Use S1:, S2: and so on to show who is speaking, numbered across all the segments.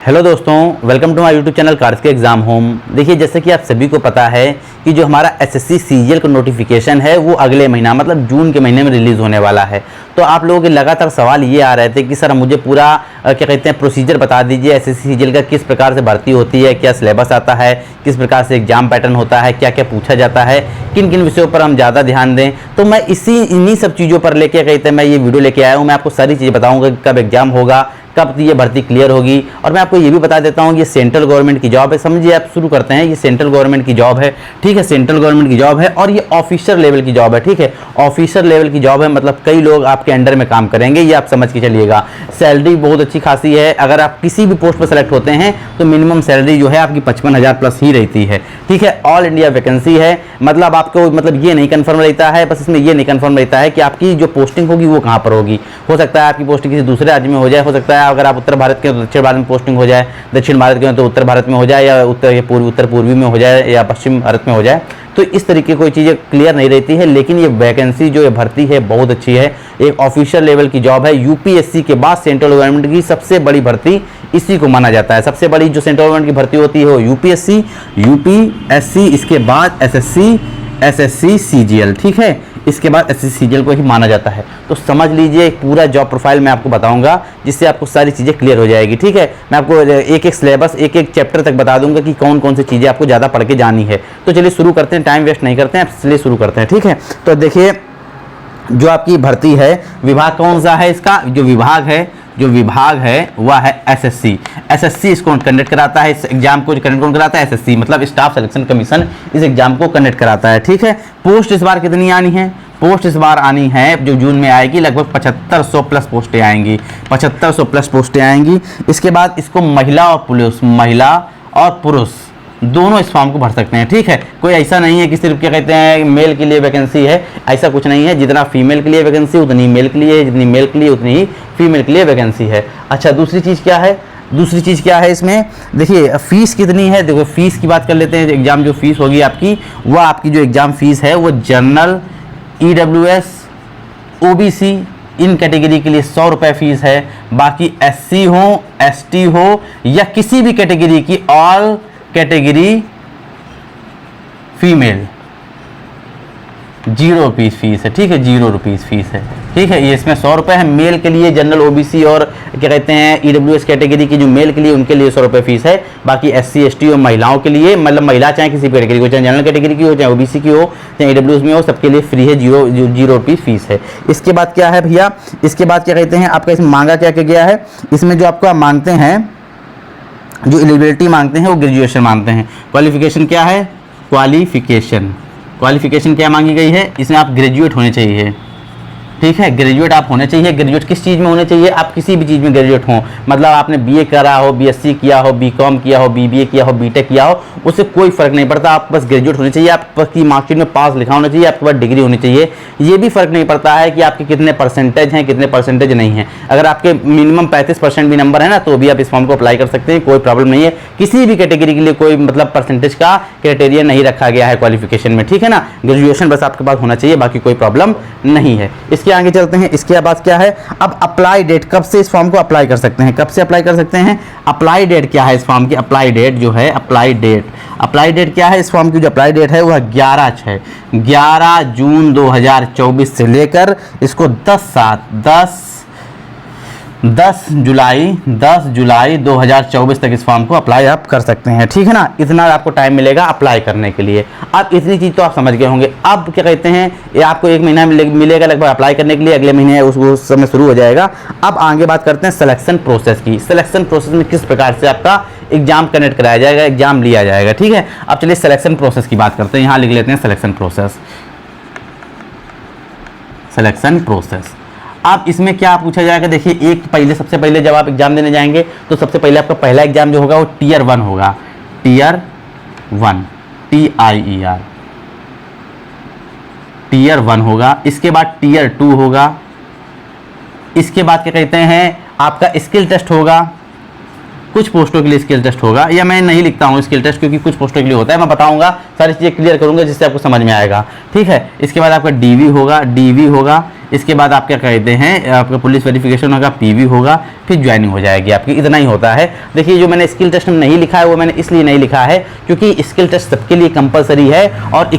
S1: Hello दोस्तों, welcome to my YouTube channel cars के exam home. देखिए, जैसे कि आप सभी को पता है कि जो हमारा एसएससी सीजीएल का नोटिफिकेशन है वो अगले महीना मतलब जून के महीने में रिलीज़ होने वाला है। तो आप लोगों के लगातार सवाल ये आ रहे थे कि सर मुझे पूरा क्या कहते हैं प्रोसीजर बता दीजिए, एसएससी सीजीएल का किस प्रकार से भर्ती होती है, क्या सिलेबस आता है, किस प्रकार से एग्जाम पैटर्न होता है, क्या क्या पूछा जाता है, किन किन विषयों पर हम ज़्यादा ध्यान दें। तो मैं इन्हीं सब चीज़ों पर लेके कहते हैं मैं ये वीडियो लेके आया हूँ। मैं आपको सारी चीज़ें बताऊँगा कब एग्जाम होगा, कब ये भर्ती क्लियर होगी। और मैं आपको ये भी बता देता हूँ ये सेंट्रल गवर्नमेंट की जॉब है। समझिए, आप शुरू करते हैं, ये सेंट्रल गवर्नमेंट की जॉब है, ठीक है, सेंट्रल गवर्नमेंट की जॉब है और ये ऑफिसर लेवल की जॉब है, ठीक है, ऑफिसर लेवल की जॉब है, मतलब कई लोग आपके अंडर में काम करेंगे, ये आप समझ के चलिएगा। सैलरी बहुत अच्छी खासी है। अगर आप किसी भी पोस्ट पर सेलेक्ट होते हैं तो मिनिमम सैलरी जो है आपकी 55,000 प्लस ही रहती है, ठीक है। ऑल इंडिया वैकेंसी है, मतलब आपको मतलब ये नहीं कन्फर्म रहता है, बस इसमें ये नहीं कन्फर्म रहता है कि आपकी जो पोस्टिंग होगी वो कहाँ पर होगी। हो सकता है आपकी पोस्टिंग किसी दूसरे राज्य में हो जाए, हो सकता है अगर आप उत्तर भारत के तो दक्षिण भारत में पोस्टिंग हो जाए, दक्षिण भारत के तो उत्तर भारत में हो जाए, या उत्तर पूर्वी में हो जाए, या पश्चिम भारत में हो जाए। तो इस तरीके कोई चीज़ें क्लियर नहीं रहती है। लेकिन ये वैकेंसी जो ये भर्ती है बहुत अच्छी है, एक ऑफिशियल लेवल की जॉब है। यूपीएससी के बाद सेंट्रल गवर्नमेंट की सबसे बड़ी भर्ती इसी को माना जाता है। सबसे बड़ी जो सेंट्रल गवर्नमेंट की भर्ती होती है वो यूपीएससी, इसके बाद एसएससी सीजीएल, ठीक है, इसके बाद एसएससी सीजीएल को ही माना जाता है। तो समझ लीजिए, एक पूरा जॉब प्रोफाइल मैं आपको बताऊंगा जिससे आपको सारी चीज़ें क्लियर हो जाएगी, ठीक है। मैं आपको एक एक सिलेबस, एक एक चैप्टर तक बता दूंगा कि कौन कौन सी चीज़ें आपको ज़्यादा पढ़ के जानी है। तो चलिए शुरू करते हैं, टाइम वेस्ट नहीं करते हैं, चलिए शुरू करते हैं, ठीक है। तो देखिए, जो आपकी भर्ती है, विभाग कौन सा है इसका, जो विभाग है वह है एसएससी इसको कंडक्ट कराता है। इस एग्जाम को कंडक्ट कौन कराता है? एसएससी, मतलब स्टाफ सिलेक्शन कमीशन इस एग्जाम को कंडक्ट कराता है, ठीक है। पोस्ट इस बार कितनी आनी है? पोस्ट इस बार आनी है जो जून में आएगी, लगभग 7500 प्लस पोस्टें आएंगी, 7500 प्लस पोस्टें आएंगी। इसके बाद इसको महिला और पुरुष दोनों इस फॉर्म को भर सकते हैं, ठीक है। कोई ऐसा नहीं है कि सिर्फ क्या कहते हैं मेल के लिए वैकेंसी है, ऐसा कुछ नहीं है। जितना फीमेल के लिए वैकेंसी उतनी मेल के लिए, जितनी मेल के लिए उतनी ही फीमेल के लिए वैकेंसी है। अच्छा, दूसरी चीज़ क्या है इसमें? देखिए, फीस कितनी है। देखो, फीस की बात कर लेते हैं। एग्जाम जो फीस होगी आपकी, वह आपकी जो एग्ज़ाम फीस है वो जनरल, ईडब्ल्यूएस, ओबीसी इन कैटेगरी के लिए 100 रुपये फीस है। बाकी एससी हो, एसटी हो या किसी भी कैटेगरी की, all category female, 0 rupees fees है, ठीक है, 0 रुपीज़ फीस है, ठीक है। ये इसमें 100 रुपये है। मेल के लिए जनरल, ओबीसी और क्या कहते हैं ईडब्ल्यूएस कैटेगरी की जो मेल के लिए, उनके लिए 100 रुपये फीस है। बाकी एससी, एसटी और महिलाओं के लिए, मतलब महिला चाहे किसी भी कैटेगरी को, चाहे जनरल कैटेगरी की हो, चाहे ओबीसी की हो, चाहे ईडब्ल्यूएस में हो, सबके लिए फ्री है, 0 रुपीज़ फीस है। इसके बाद क्या है भैया? इसके बाद क्या कहते हैं आपका इसमें मांगा क्या गया है? इसमें जो आपको मांगते हैं, जो एलिजिबिलिटी मांगते हैं वो ग्रेजुएशन मांगते हैं। क्वालिफिकेशन क्या है? क्वालिफिकेशन क्या मांगी गई है? इसमें आप ग्रेजुएट होने चाहिए, ठीक है, ग्रेजुएट आप होने चाहिए। ग्रेजुएट किस चीज़ में होने चाहिए? आप किसी भी चीज़ में ग्रेजुएट हो, मतलब आपने बीए करा हो, बीएससी किया हो, बीकॉम किया हो, बीबीए किया हो, बीटेक किया हो, उससे कोई फर्क नहीं पड़ता। आप बस ग्रेजुएट होने चाहिए, आपकी मार्कशीट में पास लिखा होना चाहिए, आपके पास डिग्री होनी चाहिए। ये भी फर्क नहीं पड़ता है कि आपके कितने परसेंटेज हैं, कितने परसेंटेज नहीं है। अगर आपके मिनिमम 35% भी नंबर है ना, तो भी आप इस फॉर्म को अप्लाई कर सकते हैं, कोई प्रॉब्लम नहीं है। किसी भी कैटेगरी के लिए कोई मतलब परसेंटेज का क्राइटेरिया नहीं रखा गया है क्वालिफिकेशन में, ठीक है ना। ग्रेजुएशन बस आपके पास होना चाहिए, बाकी कोई प्रॉब्लम नहीं है। इसके आगे चलते हैं। इसके बाद क्या है? अब अप्लाई डेट, कब से इस फॉर्म को अप्लाई कर सकते हैं? कब से अप्लाई कर सकते हैं? अप्लाई डेट क्या है इस फॉर्म की? अप्लाई डेट जो है, अप्लाई डेट क्या है इस फॉर्म की? जो अप्लाई डेट है वह 11 जून 2024 से लेकर इसको 10 जुलाई 2024 तक इस फॉर्म को अप्लाई आप कर सकते हैं, ठीक है ना। इतना आपको टाइम मिलेगा अप्लाई करने के लिए। अब इतनी चीज़ तो आप समझ गए होंगे। अब क्या कहते हैं, ये आपको 1 महीना मिलेगा लगभग अप्लाई करने के लिए, अगले महीने उस समय शुरू हो जाएगा। अब आगे बात करते हैं सिलेक्शन प्रोसेस की। सिलेक्शन प्रोसेस में किस प्रकार से आपका एग्जाम कंडक्ट कराया जाएगा, एग्जाम लिया जाएगा, ठीक है। अब चलिए सिलेक्शन प्रोसेस की बात करते हैं। यहाँ लिख लेते हैं सिलेक्शन प्रोसेस। अब इसमें क्या पूछा जाएगा? देखिए, सबसे पहले जब आप एग्जाम देने जाएंगे तो सबसे पहले आपका पहला एग्जाम जो होगा वो टीयर 1 होगा, टीयर 1 टीयर 1 होगा। इसके बाद टीयर 2 होगा। इसके बाद क्या कहते हैं आपका स्किल टेस्ट होगा। कुछ पोस्टों के लिए स्किल टेस्ट होगा, या मैं नहीं लिखता हूँ स्किल टेस्ट क्योंकि कुछ पोस्टों के लिए होता है, मैं बताऊंगा, सारी चीज़ें क्लियर करूंगा जिससे आपको समझ में आएगा, ठीक है। इसके बाद आपका डीवी होगा। इसके बाद आप क्या कहते हैं, आपका पुलिस वेरिफिकेशन होगा, पीवी होगा, फिर ज्वाइनिंग हो जाएगी आपकी, इतना ही होता है। देखिए जो मैंने स्किल टेस्ट में नहीं लिखा है वो मैंने इसलिए नहीं लिखा है क्योंकि स्किल टेस्ट सबके लिए कंपलसरी है और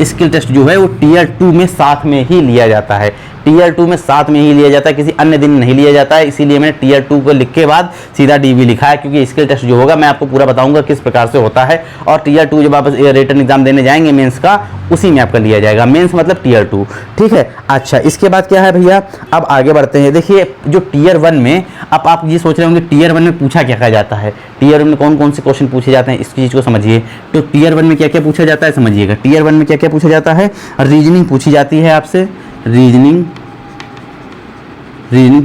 S1: स्किल टेस्ट जो है वो टीयर 2 में साथ में ही लिया जाता है, टीयर 2 में साथ में ही लिया जाता है, किसी अन्य दिन नहीं लिया जाता है। इसीलिए मैंने टीयर 2 को लिख के बाद सीधा डीवी लिखा है, क्योंकि स्किल टेस्ट जो होगा मैं आपको पूरा बताऊंगा किस प्रकार से होता है। और टीयर 2 जब आप रिटन एग्जाम देने जाएंगे मेंस का, उसी में आपका लिया जाएगा, मेंस मतलब टीयर 2, ठीक है। अच्छा, इसके बाद क्या है भैया, अब आगे बढ़ते हैं। देखिए जो टीयर 1 में, अब आप ये सोच रहे होंगे टीयर 1 में पूछा क्या जाता है, टीयर 1 में कौन कौन से क्वेश्चन पूछे जाते हैं, इस चीज़ को समझिए। तो टीयर 1 में क्या क्या पूछा जाता है समझिएगा। टीयर 1 में क्या क्या पूछा जाता है, रीजनिंग पूछी जाती है आपसे, रीजनिंग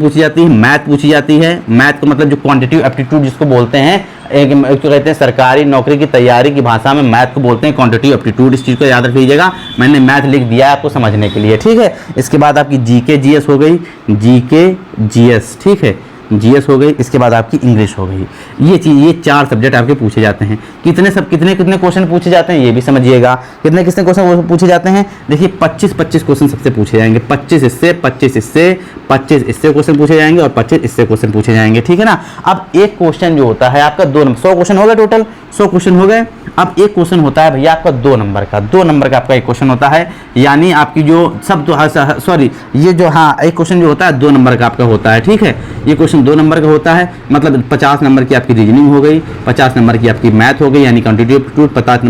S1: पूछी जाती है, मैथ पूछी जाती है। मैथ को मतलब जो क्वांटिटेटिव एप्टीट्यूड जिसको बोलते हैं, एक तो कहते हैं सरकारी नौकरी की तैयारी की भाषा में मैथ को बोलते हैं क्वांटिटेटिव एप्टीट्यूड। इस चीज़ को याद रख लीजिएगा, मैंने मैथ लिख दिया है आपको समझने के लिए, ठीक है। इसके बाद आपकी जीके जीएस हो गई, जीके जीएस, ठीक है, जीएस हो गई। इसके बाद आपकी इंग्लिश हो गई। ये 4 सब्जेक्ट आपके पूछे जाते हैं। कितने क्वेश्चन पूछे जाते हैं ये भी समझिएगा। कितने क्वेश्चन पूछे जाते हैं, देखिए 25 क्वेश्चन सबसे पूछे जाएंगे, 25 इससे 25 इससे 25 इससे क्वेश्चन पूछे जाएंगे और 25 इससे क्वेश्चन पूछे जाएंगे, ठीक है ना। अब एक क्वेश्चन जो होता है आपका 2 नंबर, 100 क्वेश्चन हो गए, टोटल 100 क्वेश्चन हो गए। अब एक क्वेश्चन होता है भैया आपका 2 नंबर का, 2 नंबर का आपका एक क्वेश्चन होता है, यानी आपकी जो सब तो सॉरी ये जो एक क्वेश्चन जो होता है 2 नंबर का आपका होता है, ठीक है। ये क्वेश्चन 2 नंबर का होता है, मतलब 50 नंबर की आपकी रीजनिंग हो गई, 50 नंबर की आपकी मैथ हो गई यानी क्वांटिटेटिव एप्टीट्यूड, 50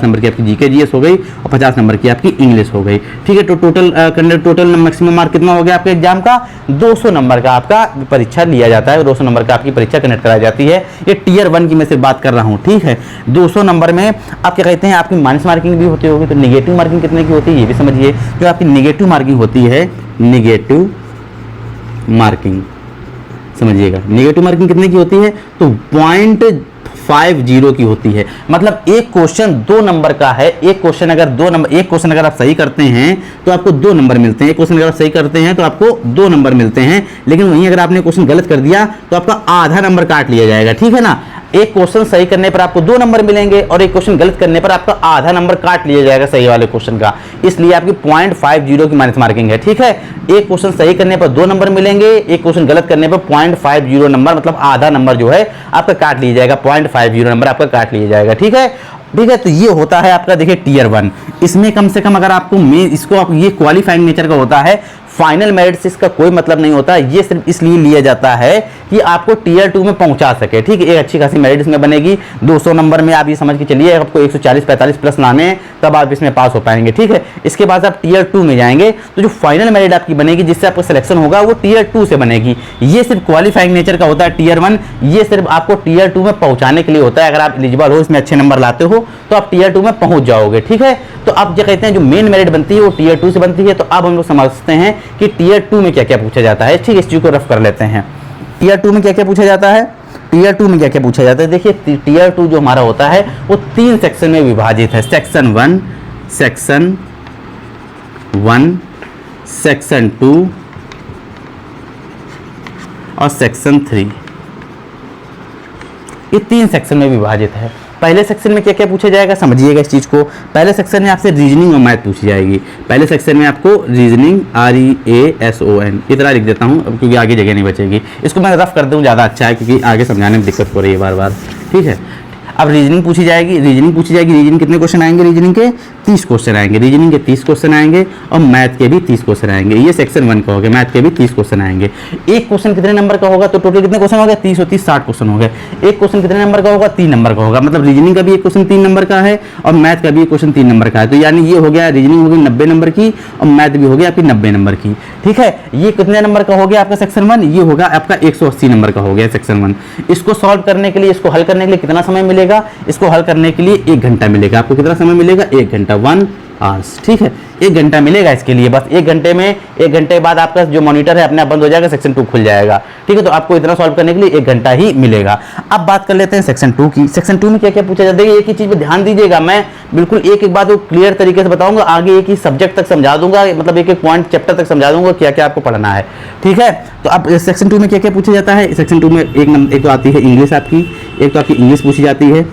S1: नंबर की आपकी जीके जीएस हो गई और 50 नंबर की आपकी इंग्लिश हो गई, ठीक है। तो टोटल मैक्सिमम मार्क कितना हो गया आपके एग्जाम का, 200 नंबर का आपका परीक्षा लिया जाता है, 200 नंबर का आपकी परीक्षा कंडक्ट कराई जाती है। ये टीयर 1 की मैं सिर्फ बात कर रहा हूँ, ठीक है। 200 नंबर में आप क्या कहते हैं, आपकी माइनस मार्किंग भी होती होगी, तो नेगेटिव मार्किंग कितने की होती है ये भी समझिए। जो आपकी नेगेटिव मार्किंग होती है, नेगेटिव मार्किंग समझिएगा, नेगेटिव मार्किंग कितने की होती है, तो 0.50 की होती है। मतलब एक क्वेश्चन 2 नंबर का है, एक क्वेश्चन अगर आप सही करते हैं तो आपको 2 नंबर मिलते हैं, एक क्वेश्चन अगर आप सही करते हैं तो आपको 2 नंबर मिलते हैं। लेकिन वहीं अगर आपने क्वेश्चन गलत कर दिया तो आपका आधा नंबर काट लिया जाएगा, ठीक है ना। एक क्वेश्चन सही करने पर आपको 2 नंबर मिलेंगे और एक क्वेश्चन गलत करने पर आपका आधा नंबर काट लिया जाएगा सही वाले क्वेश्चन का, इसलिए आपकी 0.50 की माइनस मार्किंग है, ठीक है। एक क्वेश्चन सही करने पर 2 नंबर मिलेंगे, एक क्वेश्चन गलत करने पर 0.50 नंबर, मतलब आधा नंबर जो है आपका काट लिया जाएगा, 0.50 नंबर आपका काट लिया जाएगा, ठीक है। तो ये होता है आपका, देखिए टीयर 1। इसमें कम से कम अगर आपको ये क्वालिफाइंग नेचर का होता है, फाइनल मेरिट से इसका कोई मतलब नहीं होता। ये सिर्फ इसलिए लिया जाता है कि आपको टीयर 2 में पहुंचा सके, ठीक है। एक अच्छी खासी मेरिट इसमें बनेगी। 200 नंबर में आप ये समझ के चलिए आपको 140-45 प्लस लाने हैं, तब आप इसमें पास हो पाएंगे, ठीक है। इसके बाद आप टीयर 2 में जाएंगे तो जो फाइनल मेरिट आपकी बनेगी, जिससे आपका सिलेक्शन होगा, वो टीयर 2 से बनेगी। ये सिर्फ क्वालिफाइंग नेचर का होता है टीयर 1, ये सिर्फ आपको टीयर 2 में पहुंचाने के लिए होता है। अगर आप एलिजिबल हो, इसमें अच्छे नंबर लाते हो तो आप टीयर 2 में पहुंच जाओगे, ठीक है। तो आप जो कहते हैं जो मेन मेरिट बनती है वो टीयर 2 से बनती है। तो अब हम लोग समझते हैं कि टीयर 2 में क्या क्या पूछा जाता है, ठीक है। इस चीज को रफ कर लेते हैं। टीयर 2 में क्या क्या पूछा जाता है, टीयर 2 में क्या क्या पूछा जाता है। देखिए टीयर 2 जो हमारा होता है वो 3 सेक्शन में विभाजित है, सेक्शन 1, सेक्शन 2 और सेक्शन 3, ये 3 सेक्शन में विभाजित है। पहले सेक्शन में क्या क्या पूछा जाएगा समझिएगा इस चीज को। पहले सेक्शन में आपसे रीजनिंग और मैथ पूछी जाएगी। पहले सेक्शन में आपको रीजनिंग, REASON इतना लिख देता हूं अब क्योंकि आगे जगह नहीं बचेगी। इसको मैं रफ कर दूं ज़्यादा अच्छा है, क्योंकि आगे समझाने में दिक्कत हो रही है बार बार, ठीक है। अब रीजनिंग पूछी जाएगी, रीजनिंग कितने क्वेश्चन आएंगे, रीजनिंग के 30 क्वेश्चन आएंगे, रीजनिंग के 30 क्वेश्चन आएंगे और मैथ के भी 30 क्वेश्चन आएंगे। ये सेक्शन 1 का हो गया, मैथ के भी 30 क्वेश्चन आएंगे। एक क्वेश्चन कितने नंबर का होगा, तो टोटल कितने क्वेश्चन हो गए, 30 और 30 60 क्वेश्चन हो गए। एक क्वेश्चन कितने नंबर का होगा, 3 नंबर का होगा। मतलब रीजनिंग का भी एक क्वेश्चन 3 नंबर का है और मैथ का भी एक क्वेश्चन 3 नंबर का है। तो यानी ये हो गया, रीजनिंग हो गई 90 नंबर की और मैथ भी हो गया आपकी 90 नंबर की, ठीक है। ये कितने नंबर का हो गया आपका सेक्शन 1, ये होगा आपका 180 नंबर का हो गया सेक्शन 1। इसको सॉल्व करने के लिए, इसको हल करने के लिए कितना समय मिलेगा, इसको हल करने के लिए 1 घंटा मिलेगा। आपको कितना समय मिलेगा, 1 घंटा, 1 आवर्स, ठीक है। 1 घंटा मिलेगा इसके लिए, बस 1 घंटे में, 1 घंटे बाद आपका जो मॉनिटर है अपने आप बंद हो जाएगा, सेक्शन 2 खुल जाएगा, ठीक है। तो आपको इतना सॉल्व करने के लिए 1 घंटा ही मिलेगा। अब बात कर लेते हैं सेक्शन 2 की। सेक्शन 2 में क्या क्या पूछा जाता है, एक ही चीज पे ध्यान दीजिएगा, मैं बिल्कुल एक एक बात को क्लियर तरीके से बताऊंगा, आगे एक ही सब्जेक्ट तक समझा दूंगा, मतलब एक एक पॉइंट चैप्टर तक समझा दूंगा क्या क्या आपको पढ़ना है, ठीक है। तो अब सेक्शन 2 में क्या क्या पूछा जाता है, सेक्शन 2 में एक तो आती है इंग्लिश आपकी, एक तो आपकी इंग्लिश पूछी जाती है,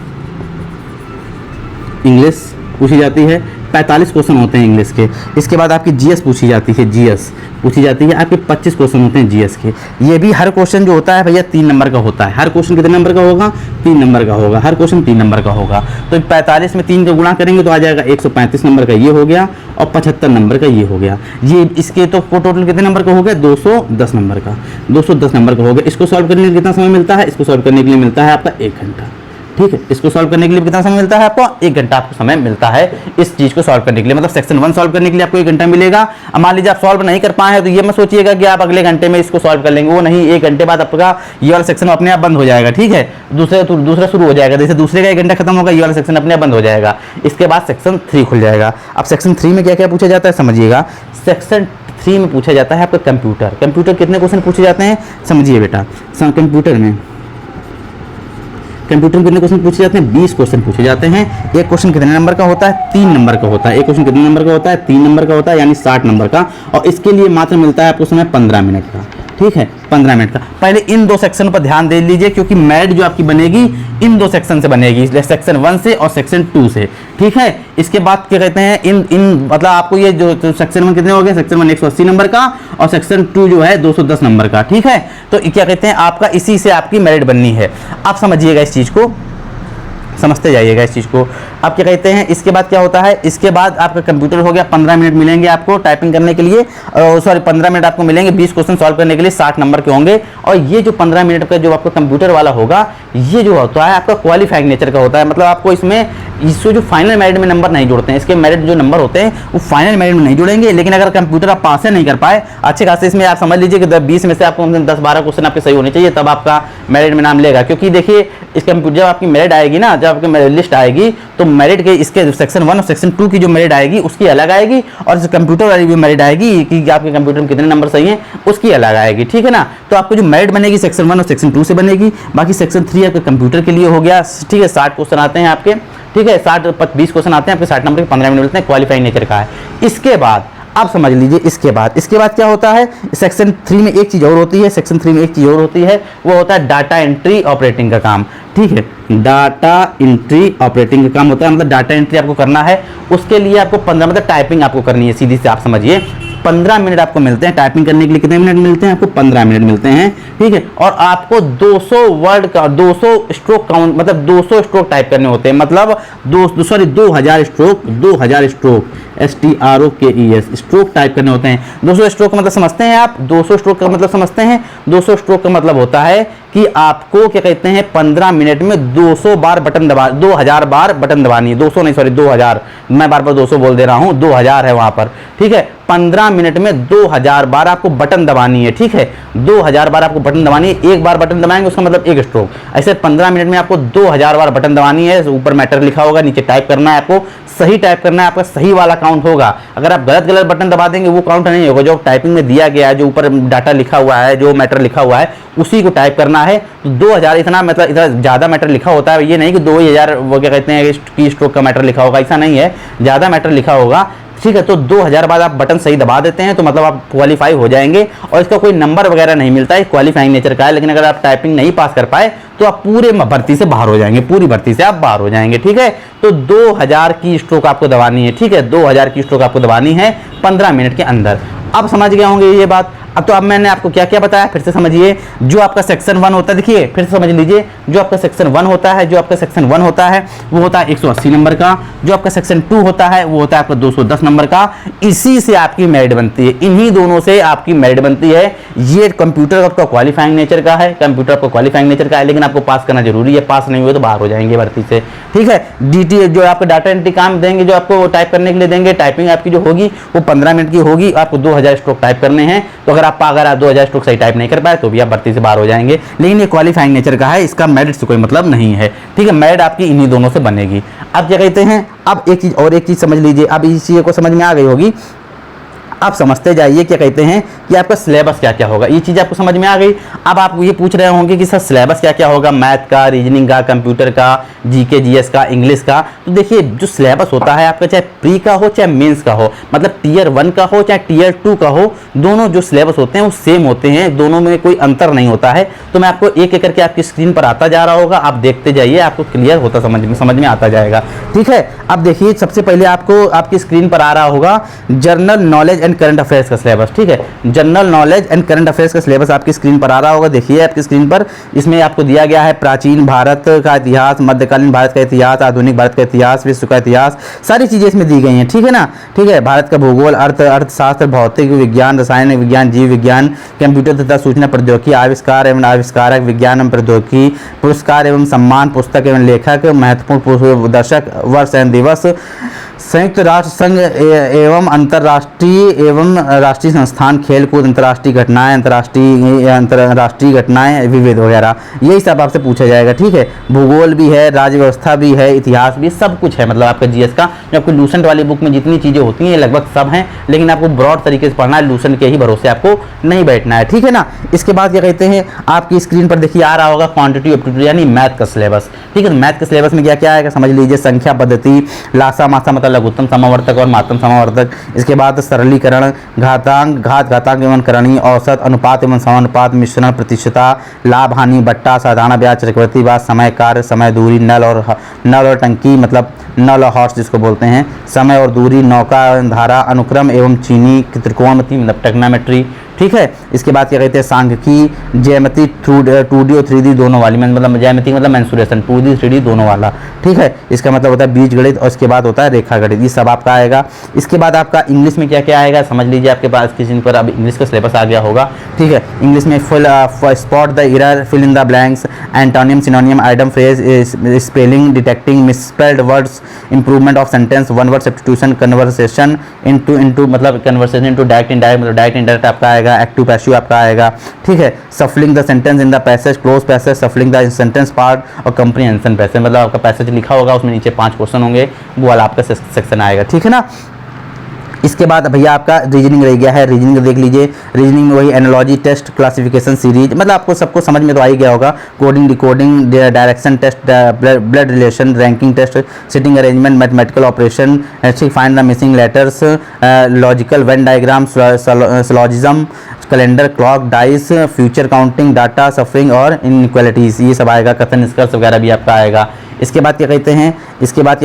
S1: इंग्लिश पूछी जाती है। 45 क्वेश्चन होते हैं इंग्लिश के। इसके बाद आपकी जीएस पूछी जाती है, जीएस पूछी जाती है आपके 25 क्वेश्चन होते हैं जीएस के। ये भी हर क्वेश्चन जो होता है भैया 3 नंबर का होता है। हर क्वेश्चन कितने नंबर का होगा? 3 नंबर का होगा। हर क्वेश्चन 3 नंबर का होगा। तो 45 में 3 का गुणा करेंगे तो आ जाएगा 135 नंबर का ये हो गया और 75 नंबर का ये हो गया। ये इसके तो टोटल कितने नंबर का हो गया? 210 नंबर का, 210 नंबर का हो गया। इसको सॉल्व करने के लिए कितना समय मिलता है? इसको सॉल्व करने के लिए मिलता है आपका 1 घंटा। ठीक है, इसको सॉल्व करने के लिए कितना समय मिलता है आपको? 1 घंटा आपको समय मिलता है इस चीज को सॉल्व करने के लिए। मतलब सेक्शन 1 सॉल्व करने के लिए आपको 1 घंटा मिलेगा। अब मान लीजिए आप सॉल्व नहीं कर पाए हैं तो ये मत सोचिएगा कि आप अगले घंटे में इसको सॉल्व कर लेंगे, वो नहीं। 1 घंटे बाद आपका ये वाला सेक्शन अपने आप बंद हो जाएगा। ठीक है, दूसरा शुरू हो जाएगा। जैसे दूसरे का 1 घंटा खत्म होगा, ये वाला सेक्शन अपने आप बंद हो जाएगा। इसके बाद सेक्शन 3 खुल जाएगा। अब सेक्शन 3 में क्या क्या पूछा जाता है समझिएगा। सेक्शन 3 में पूछा जाता है आपका कंप्यूटर। कंप्यूटर कितने क्वेश्चन पूछे जाते हैं समझिए बेटा। कंप्यूटर में कितने क्वेश्चन पूछे जाते हैं? 20 क्वेश्चन पूछे जाते हैं। एक क्वेश्चन कितने नंबर का होता है? 3 नंबर का होता है। एक क्वेश्चन कितने नंबर का होता है? 3 नंबर का होता है, यानी 60 नंबर का। और इसके लिए मात्र मिलता है आपको समय 15 मिनट का। ठीक है, 15 मिनट का। पहले इन 2 सेक्शन पर ध्यान दे लीजिए क्योंकि मैड जो आपकी बनेगी इन 2 सेक्शन से बनेगी, सेक्शन 1 से और सेक्शन 2 से। ठीक है, इसके बाद क्या कहते हैं इन मतलब आपको ये जो सेक्शन 1 कितने हो गए? सेक्शन 1 180 नंबर का और सेक्शन 2 जो है 210 नंबर का। ठीक है, तो क्या कहते हैं आपका इसी से आपकी मेरिट बननी है। आप समझिएगा इस चीज को, समझते जाइएगा इस चीज़ को। आप क्या कहते हैं इसके बाद क्या होता है? इसके बाद आपका कंप्यूटर हो गया। 15 मिनट मिलेंगे आपको टाइपिंग करने के लिए, सॉरी 15 मिनट आपको मिलेंगे 20 क्वेश्चन सॉल्व करने के लिए, 60 नंबर के होंगे। और ये जो 15 मिनट का जो आपका कंप्यूटर वाला होगा, ये जो होता है आपका क्वालिफाइंग नेचर का होता है। मतलब आपको इसमें जो फाइनल मेरिट में नंबर नहीं जोड़ते हैं। इसके मेरिट जो नंबर होते हैं वो फाइनल मेरिट में नहीं जुड़ेंगे। लेकिन अगर कंप्यूटर आप पास नहीं कर पाए अच्छे खासे, इसमें आप समझ लीजिए कि 20 में से आपको 10-12 क्वेश्चन आपके सही होने चाहिए, तब आपका मेरिट में नाम लेगा। क्योंकि देखिए इस कंप्यूटर जब आपकी मेरिट आएगी ना, जब आपकी लिस्ट आएगी तो मेरिट के इसके सेक्शन 1 और सेक्शन 2 की जो मेरिट आएगी उसकी अलग आएगी, और जो कंप्यूटर वाली भी मेरिट आएगी कि आपके कंप्यूटर में कितने नंबर सही हैं उसकी अलग आएगी। ठीक है ना, तो आपको जो मेरिट बनेगी सेक्शन 1 और सेक्शन 2 से बनेगी। बाकी सेक्शन 3 आपके कंप्यूटर के लिए हो गया। ठीक है, 60 क्वेश्चन आते हैं आपके। ठीक है, 20 क्वेश्चन आते हैं आपके, 60 नंबर के 15 मिनट मिलते हैं, क्वालिफाइंग नेचर का है। इसके बाद आप समझ लीजिए इसके बाद क्या होता है? सेक्शन 3 में एक चीज़ और होती है। सेक्शन 3 में एक चीज़ और होती है, वो होता है डाटा एंट्री ऑपरेटिंग का काम। ठीक है, डाटा एंट्री ऑपरेटिंग का काम होता है। मतलब डाटा एंट्री आपको करना है, उसके लिए आपको 15 मतलब टाइपिंग आपको करनी है। सीधी से आप समझिए 15 मिनट आपको मिलते हैं टाइपिंग करने के लिए। कितने मिनट मिलते हैं आपको? 15 मिनट मिलते हैं। ठीक है, और आपको 200 वर्ड का 200 स्ट्रोक काउंट, मतलब 200 स्ट्रोक टाइप करने होते हैं। मतलब 2000 stroke, 2000 stroke STROKES stroke type करने होते हैं। 200 स्ट्रोक का मतलब समझते हैं आप? 200 स्ट्रोक का मतलब समझते हैं? 200 स्ट्रोक का मतलब होता है कि आपको क्या कहते हैं 15 मिनट में 200 बार बटन दबा, 2000 बार बटन दबानी है। 200 नहीं, सॉरी 2000, मैं बार बार 200 बोल दे रहा हूँ, 2000 है वहां पर। ठीक है, 15 मिनट में 2000 बार आपको बटन दबानी है। ठीक है, 2000 बार आपको बटन दबानी है। एक बार बटन दबाएंगे उसका मतलब 1 स्ट्रोक। ऐसे 15 मिनट में आपको 2000 बार बटन दबानी है। ऊपर मैटर लिखा होगा, नीचे टाइप करना है आपको, सही टाइप करना है, आपका सही वाला काउंट होगा। अगर आप गलत बटन दबा देंगे वो काउंट नहीं होगा। जो टाइपिंग में दिया गया है, जो ऊपर डाटा लिखा हुआ है, जो मैटर लिखा हुआ है, उसी को टाइप करना है। तो 2000 इतना मतलब इतना ज़्यादा मैटर लिखा होता है। ये नहीं कि 2000 वो क्या कहते हैं की स्ट्रोक का मैटर लिखा होगा, ऐसा नहीं है, ज़्यादा मैटर लिखा होगा। ठीक है, तो 2000 बाद आप बटन सही दबा देते हैं तो मतलब आप क्वालिफाई हो जाएंगे। और इसका कोई नंबर वगैरह नहीं मिलता है, क्वालिफाइंग नेचर का है। लेकिन अगर आप टाइपिंग नहीं पास कर पाए तो आप पूरे भर्ती से बाहर हो जाएंगे, पूरी भर्ती से आप बाहर हो जाएंगे। ठीक है, तो 2000 की स्ट्रोक आपको दबानी है। ठीक है, 2000 की स्ट्रोक आपको दबानी है 15 मिनट के अंदर। अब समझ गए होंगे ये बात। अब तो अब मैंने आपको क्या क्या बताया फिर से समझिए। जो आपका सेक्शन 1 होता है, देखिए फिर से समझ लीजिए, जो आपका सेक्शन 1 होता है, जो आपका सेक्शन 1 होता है वो होता है 180 नंबर का। जो आपका सेक्शन 2 होता है वो होता है आपका 210 नंबर का। इसी से आपकी मेरिट बनती है, इन्हीं दोनों से आपकी मेरिट बनती है। ये कंप्यूटर आपका क्वालिफाइंग नेचर का है, कंप्यूटर आपका क्वालिफाइंग नेचर का है, लेकिन आपको पास करना जरूरी है। पास नहीं हुए तो बाहर हो जाएंगे भर्ती से। ठीक है, DT जो आपको डाटा एंट्री काम देंगे, जो आपको टाइप करने के लिए देंगे, टाइपिंग आपकी जो होगी वो 15 मिनट की होगी। आपको 2000 स्ट्रोक टाइप करने हैं। तो अगर आप 2000 स्ट्रोक सही टाइप नहीं कर पाए तो भी आप भर्ती से बाहर हो जाएंगे। लेकिन ये क्वालिफाइंग नेचर का है, इसका मेरिट से कोई मतलब नहीं है। ठीक है, मेरिट आपकी इन्हीं दोनों से बनेगी। अब क्या कहते हैं, अब एक चीज समझ लीजिए। अब इस चीज को समझ में आ गई होगी। आप समझते जाइए क्या कहते हैं कि आपका सिलेबस क्या क्या होगा। ये चीज़ आपको समझ में आ गई। अब आप ये पूछ रहे होंगे कि सर सिलेबस क्या क्या होगा, मैथ का, रीजनिंग का, कंप्यूटर का, जीके जीएस का, इंग्लिश का। तो देखिए जो सिलेबस होता है आपका, चाहे प्री का हो चाहे मेंस का हो, मतलब टियर 1 का हो चाहे टियर 2 का हो, दोनों जो सिलेबस होते हैं वो सेम होते हैं, दोनों में कोई अंतर नहीं होता है। तो मैं आपको एक एक करके आपकी स्क्रीन पर आता जा रहा होगा, आप देखते जाइए, आपको क्लियर होता समझ में आता जाएगा। ठीक है, अब देखिए सबसे पहले आपको आपकी स्क्रीन पर आ रहा होगा general knowledge and current affairs का सिलेबस। ठीक है, general knowledge and current affairs का सिलेबस आपकी स्क्रीन पर आ रहा होगा। देखिए आपकी स्क्रीन पर, इसमें आपको दिया गया है प्राचीन भारत का इतिहास, मध्यकालीन भारत का इतिहास, आधुनिक भारत का इतिहास, विश्व का इतिहास, सारी चीजें इसमें दी गई हैं। ठीक है ना। ठीक है, भारत का भूगोल, अर्थशास्त्र, भौतिक विज्ञान, रसायन विज्ञान, जीव विज्ञान, कंप्यूटर तथा सूचना प्रौद्योगिकी, आविष्कार एवं आविष्कारक, विज्ञान एवं प्रौद्योगिकी, पुरस्कार एवं सम्मान, पुस्तक एवं लेखक, महत्वपूर्ण दर्शक, वर्ष एवं दिवस, संयुक्त राष्ट्र संघ एवं अंतर्राष्ट्रीय एवं राष्ट्रीय संस्थान, खेलकूद, अंतर्राष्ट्रीय घटनाएं, विविध वगैरह, यही सब आपसे पूछा जाएगा। ठीक है, भूगोल भी है, राज्य व्यवस्था भी है, इतिहास भी, सब कुछ है। मतलब आपका जीएस का जो आपको लूसेंट वाली बुक में जितनी चीज़ें होती हैं लगभग सब हैं, लेकिन आपको ब्रॉड तरीके से पढ़ना है, लूसेंट के ही भरोसे आपको नहीं बैठना है। ठीक है ना। इसके बाद क्या कहते हैं, आपकी स्क्रीन पर देखिए आ रहा होगा क्वांटिटी एप्टीट्यूड यानी मैथ का सिलेबस। ठीक है, मैथ के सिलेबस में क्या क्या आएगा समझ लीजिए। संख्या पद्धति, लासा मासा मतलब लघुत्तम समावर्तक और मात्रम समावर्तक। इसके बाद सरलीकरण, घातांक, घातांक एवं करणीय, औसत, अनुपात एवं समानुपात, मिश्रण, प्रतिशतता, लाभ हानि, बट्टा, साधारण ब्याज, चक्रवर्ती ब्याज, समय, कार्य, समय, दूरी, नल और टंकी मतलब नल और हॉर्स जिसको बोलते हैं, समय और दूरी, नौका, धारा, अनुक्रम एवं चीनी, त्रिकोणमिति मतलब टेक्नोमेट्री। ठीक है, इसके बाद क्या कहते हैं सांख्यिकी, ज्यामिति, 2D और 3D दोनों वाली, मतलब ज्यामिति मतलब मेंसुरेशन, 2D 3D दोनों वाला। ठीक है, इसका मतलब होता है बीजगणित और इसके बाद होता है रेखा गणित, ये सब आपका आएगा। इसके बाद आपका इंग्लिश में क्या क्या आएगा समझ लीजिए। आपके पास किसी पर अब इंग्लिश का सिलेबस आ गया होगा। ठीक है, इंग्लिश में spot the error, fill in the blanks, antonym, synonym, item phrase, spelling, detecting misspelled words, improvement of sentence, one word substitution, conversation into मतलब कन्वर्सेशन इनटू डायरेक्ट इनडायरेक्ट मतलब डायरेक्ट इनडायरेक्ट आपका आएगा, active passive आपका आएगा। ठीक है, shuffling the sentence in the passage, cloze passage, shuffling the sentence part और comprehension passage, मतलब आपका पैसेज लिखा होगा उसमें नीचे 5 क्वेश्चन होंगे, वो वाला आपका सेक्शन आएगा। ठीक है ना। इसके बाद भैया आपका रीजनिंग रह गया है। रीजनिंग देख लीजिए। रीजनिंग में वही एनालॉजी टेस्ट, क्लासिफिकेशन सीरीज, मतलब आपको सबको समझ में तो आ ही गया होगा। Coding, decoding, direction test, blood relation, ranking test, sitting arrangement, mathematical operation, find the missing letters, logical venn diagram, syllogism, calendar, clock, dice, figure counting, data, sufficiency और इनइक्वालिटीज, ये सब आएगा। कथन निष्कर्ष वगैरह भी आपका आएगा। इसके बाद क्या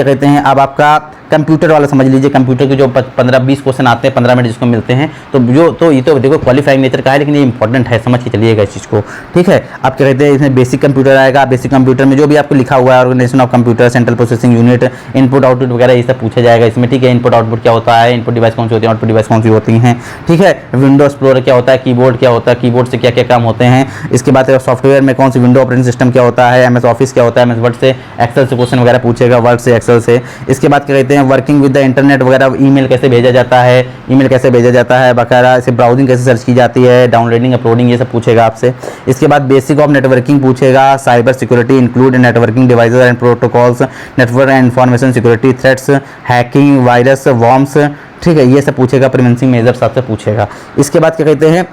S1: कहते हैं, अब आपका कंप्यूटर वाला समझ लीजिए। कंप्यूटर के जो 15-20 क्वेश्चन आते हैं 15 मिनट जिसको मिलते हैं, तो ये तो देखो क्वालिफाइंग नेचर का है, लेकिन ये इंपॉर्टेंट है, समझ के चलिएगा इस चीज़ को। ठीक है, आप क्या कहते हैं इसमें बेसिक कंप्यूटर आएगा। बेसिक कंप्यूटर में जो भी आपको लिखा हुआ है, organization of computer, central processing unit, input output वगैरह ये सब पूछा जाएगा इसमें। ठीक है, इनपुट आउटपुट क्या होता है, इनपुट डिवाइस कौन सी होती है, आउटपुट डिवाइस कौन सी होती हैं। ठीक है, विंडो एक्सप्लोरर क्या होता है, कीबोर्ड क्या होता है, कीबोर्ड से क्या क्या काम होते हैं। इसके बाद सॉफ्टवेयर में कौन सी विंडो ऑपरेटिंग सिस्टम क्या होता है, MS ऑफिस क्या होता है, MS वर्ड से, एक्सेल से क्वेश्चन वगैरह पूछेगा, वर्ड से, एक्सेल से। इसके बाद क्या कहते हैं वर्किंग विद द इंटरनेट वगैरह, ईमेल कैसे भेजा जाता है, वगैरह, इसे ब्राउजिंग कैसे सर्च की जाती है, डाउनलोडिंग, अपलोडिंग, ये सब पूछेगा आपसे। इसके बाद बेसिक ऑफ नेटवर्किंग पूछेगा, cyber security include networking devices and protocols, network and information security, threats, hacking, virus, worms. ठीक है, ये सब पूछेगा, प्रिवेंसिंग मेजर्स आपसे पूछेगा। इसके बाद क्या कहते हैं,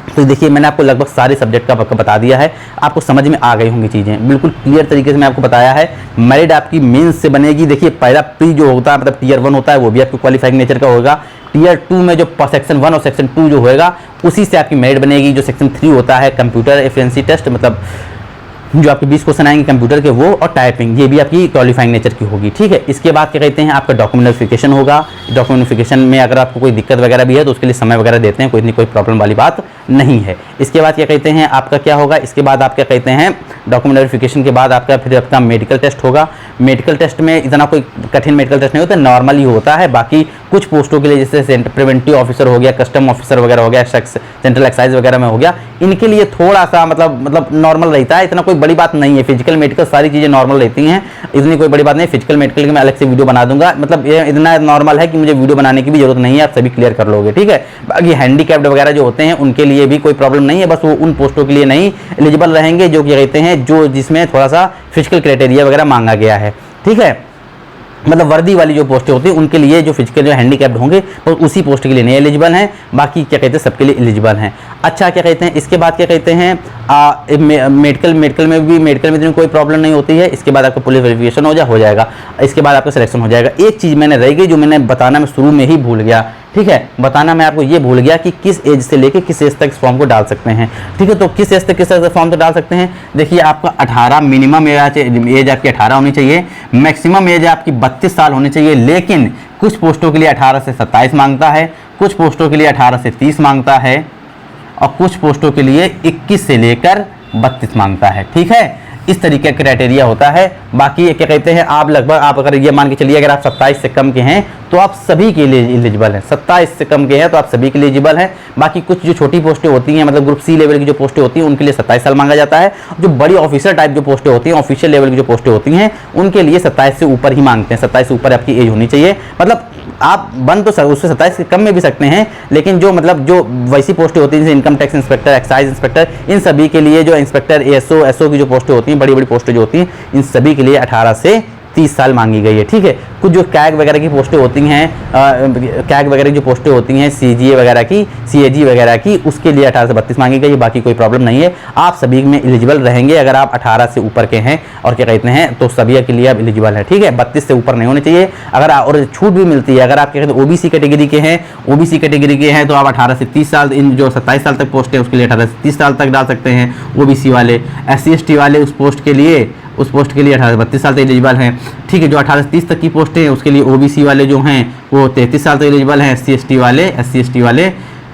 S1: तो देखिए मैंने आपको लगभग सारे सब्जेक्ट का बता दिया है, आपको समझ में आ गई होंगी चीज़ें, बिल्कुल क्लियर तरीके से मैं आपको बताया है। मेरिट आपकी मेंस से बनेगी। देखिए पहला प्री जो होता है मतलब टियर 1 होता है, वो भी आपको क्वालिफाइंग नेचर का होगा। टियर 2 में जो सेक्शन 1 और सेक्शन 2 जो होएगा उसी से आपकी मेरिट बनेगी। जो सेक्शन 3 होता है कंप्यूटर एफिशिएंसी टेस्ट, मतलब जो आपके 20 क्वेश्चन आएंगे कंप्यूटर के, वो और टाइपिंग, ये भी आपकी क्वालिफाइंग नेचर की होगी। ठीक है, इसके बाद क्या कहते हैं आपका डॉक्यूमेंट वेरिफिकेशन होगा। डॉक्यूमेंट वेरिफिकेशन में अगर आपको कोई दिक्कत वगैरह भी है तो उसके लिए समय वगैरह देते हैं, कोई प्रॉब्लम वाली बात नहीं है। इसके बाद क्या कहते हैं आपका क्या होगा, इसके बाद आप क्या कहते हैं डॉक्यूमेंट वेरिफिकेशन के बाद फिर आपका मेडिकल टेस्ट होगा। मेडिकल टेस्ट में इतना कोई कठिन मेडिकल टेस्ट नहीं होता, नॉर्मल ही होता है। बाकी कुछ पोस्टों के लिए जैसे प्रिवेंटिव ऑफिसर हो गया, कस्टम ऑफिसर वगैरह हो गया, सेंट्रल एक्साइज वगैरह में हो गया, इनके लिए थोड़ा सा मतलब नॉर्मल रहता है, इतना कोई बड़ी बात नहीं है। फिजिकल मेडिकल सारी चीज़ें नॉर्मल रहती हैं, इतनी कोई बड़ी बात नहीं। फिजिकल मेडिकल की मैं अलग से वीडियो बना दूंगा, मतलब ये इतना नॉर्मल है कि मुझे वीडियो बनाने की भी जरूरत नहीं है, आप सभी क्लियर कर लोगे। ठीक है, बाकी हैंडीकैप्ड वगैरह जो होते हैं उनके लिए भी कोई प्रॉब्लम नहीं है, बस वो उन पोस्टों के लिए नहीं एलिजिबल रहेंगे जो कि कहते हैं जो जिसमें थोड़ा सा फिजिकल क्राइटेरिया वगैरह मांगा गया है। ठीक है, मतलब वर्दी वाली जो पोस्टें होती हैं उनके लिए जो फिजिकल जो हैंडीकैप्ड होंगे वो उसी पोस्ट के लिए नहीं एलिजिबल हैं, बाकी क्या कहते हैं सबके लिए एलिजिबल हैं। अच्छा क्या कहते हैं इसके बाद क्या कहते हैं मेडिकल में तो कोई प्रॉब्लम नहीं होती है। इसके बाद आपका पुलिस वेरिफिकेशन हो जाएगा, इसके बाद आपका सिलेक्शन हो जाएगा। एक चीज़ मैंने रह गई जो मैंने बताना मैं शुरू में ही भूल गया, ठीक है, बताना मैं आपको ये भूल गया कि किस एज से लेके किस एज तक इस फॉर्म को डाल सकते हैं, ठीक है। तो किस एज तक किस एज तक फॉर्म तो डाल सकते हैं, देखिए आपका 18 मिनिमम एज आपकी 18 होनी चाहिए, मैक्सिमम एज आपकी 32 साल होनी चाहिए। लेकिन कुछ पोस्टों के लिए 18 से 27 मांगता है, कुछ पोस्टों के लिए 18 से 30 मांगता है और कुछ पोस्टों के लिए 21 से लेकर 32 मांगता है, ठीक है। इस तरीके का क्राइटेरिया होता है। बाकी क्या कहते हैं आप लगभग आप अगर ये मान के चलिए अगर आप 27 से कम के हैं तो आप सभी के लिए एलिजिबल हैं, 27 से कम के हैं तो आप सभी के लिए एलिजिबल हैं। बाकी कुछ जो छोटी पोस्टें होती हैं मतलब ग्रुप सी लेवल की जो पोस्टें होती हैं उनके लिए 27 साल मांगा जाता है। जो बड़ी ऑफिसर टाइप जो पोस्टें होती हैं ऑफिशियल लेवल की जो पोस्टें होती हैं उनके लिए 27 से ऊपर ही मांगते हैं, 27 से ऊपर आपकी एज होनी चाहिए। मतलब आप बन तो उससे 27 से कम में भी सकते हैं, लेकिन जो मतलब जो वैसी पोस्टें होती हैं जैसे income tax inspector, excise inspector, इन सभी के लिए जो इंस्पेक्टर एसओ की जो पोस्टें होती हैं, बड़ी बड़ी पोस्टें जो होती हैं, इन सभी के लिए 18 से 30 साल मांगी गई है, ठीक है। कुछ जो कैग वगैरह की पोस्टें होती हैं, कैग वगैरह की जो पोस्टें होती हैं, सीजीए वगैरह की, सीएजी वगैरह की, उसके लिए 18 से 32 मांगी गई है। बाकी कोई प्रॉब्लम नहीं है, आप सभी में एलिजिबल रहेंगे अगर आप 18 से ऊपर के हैं और क्या कहते हैं तो सभी के लिए आप एलिजिबल है, ठीक है। 32 से ऊपर नहीं होने चाहिए। अगर और छूट भी मिलती है अगर आप क्या कहते हैं ओबीसी कैटेगरी के हैं, ओबीसी कैटेगरी के हैं तो आप 18 से 30 साल, इन जो 27 साल तक पोस्ट है उसके लिए 18 से 30 साल तक डाल सकते हैं ओबीसी वाले। SC/ST वाले उस पोस्ट के लिए 18 से 32 साल तक एलिजिबल हैं, ठीक है। जो 18 से 30 तक की पोस्ट है उसके लिए ओबीसी वाले जो हैं वो 33 साल तक एलिजिबल हैं, SC/ST वाले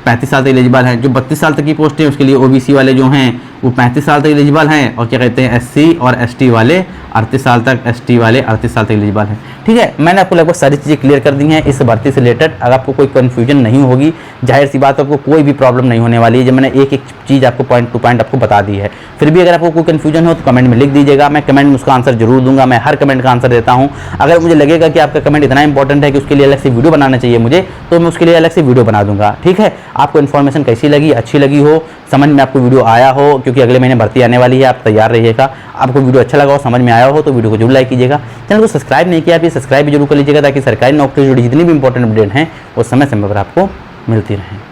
S1: 35 साल तक एलिजिबल हैं। जो 32 साल तक की पोस्ट है उसके लिए ओबीसी वाले जो हैं वो 35 साल तक एलिजिबल हैं और क्या कहते हैं SC और ST वाले 38 साल तक, ST वाले 38 साल तक एलिजिबल हैं, ठीक है। मैंने आपको लगभग सारी चीज़ें क्लियर कर दी हैं इस भर्ती से रिलेटेड। अगर आपको कोई कन्फ्यूजन नहीं होगी, जाहिर सी बात आपको कोई भी प्रॉब्लम नहीं होने वाली है जब मैंने एक एक चीज़ आपको पॉइंट टू पॉइंट आपको बता दी है। फिर भी अगर आपको कोई कन्फ्यूजन हो तो कमेंट में लिख दीजिएगा, मैं कमेंट में उसका आंसर जरूर दूंगा। मैं हर कमेंट का आंसर देता हूँ। अगर मुझे लगेगा कि आपका कमेंट इतना इंपॉर्टेंट है कि उसके लिए अलग से वीडियो बनाना चाहिए मुझे, तो मैं उसके लिए अलग से वीडियो बना दूंगा, ठीक है। आपको इन्फॉर्मेशन कैसी लगी, अच्छी लगी हो, समझ में आपको वीडियो आया हो, क्योंकि अगले महीने भर्ती आने वाली है, आप तैयार रहिएगा। आपको वीडियो अच्छा लगा हो, समझ में आया हो तो वीडियो को जरूर लाइक कीजिएगा। चैनल को सब्सक्राइब नहीं किया आप ये सब्सक्राइब भी जरूर कर लीजिएगा ताकि सरकारी नौकरी से जुड़ी जितनी भी इंपॉर्टेंट अपडेट हैं वो समय समय पर आपको मिलती रहें।